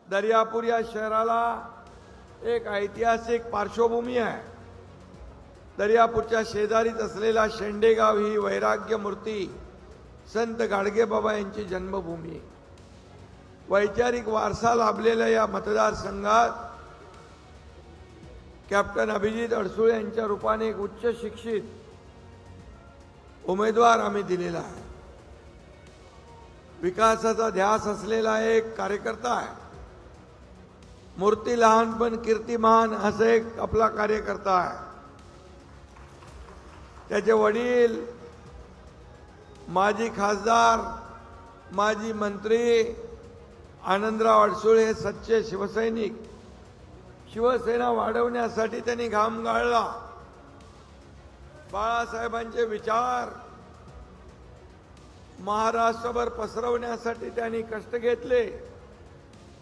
दर्यापूर या शहराला एक ऐतिहासिक पार्श्वभूमी आहे। दर्यापूरच्या शेजारीच असलेला शेंडेगाव ही वैराग्य मूर्ती संत गाडगेबाबा यांची जन्मभूमी आहे। वैचारिक वारसा लाभलेल्या या मतदारसंघात कॅप्टन अभिजित अडसुळे यांच्या रूपाने एक उच्च शिक्षित उमेदवार आम्ही दिलेला आहे। विकासाचा ध्यास असलेला एक कार्यकर्ता आहे। मूर्ती लहान पण कीर्तिमान असं एक आपला कार्यकर्ता आहे। त्याचे वडील माजी खासदार, माजी मंत्री आनंदराव अडसुळे हे सच्चे शिवसैनिक। शिवसेना वाढवण्यासाठी त्यांनी घाम गाळला। बाळासाहेबांचे विचार महाराष्ट्रभर पसरवण्यासाठी त्यांनी कष्ट घेतले,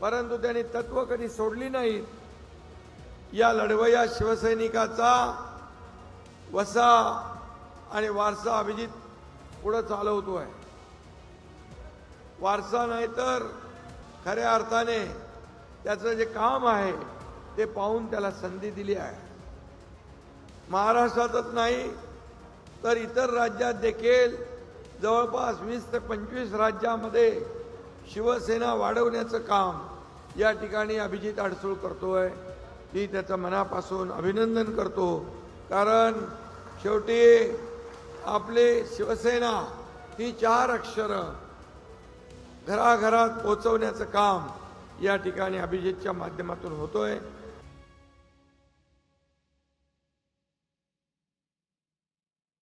परंतु त्यांनी तत्व कधी सोडली नाहीत। या लढवय्या शिवसैनिकाचा वसा आणि वारसा अभिजित पुढे चालवतोय। वारसा नाही तर खऱ्या अर्थाने त्याचं जे काम आहे ते पाहून त्याला संधी दिली आहे। महाराष्ट्रातच नाही तर इतर राज्यात देखील जवळपास 20 ते 25 राज्यामध्ये शिवसेना वाढवण्याचं काम या ठिकाणी अभिजित अडसूळ करतोय। मी त्याचं मनापासून अभिनंदन करतो, कारण शेवटी आपली शिवसेना ही 4 अक्षरं घराघरात पोहोचवण्याचं काम या ठिकाणी अभिजितच्या माध्यमातून होतोय।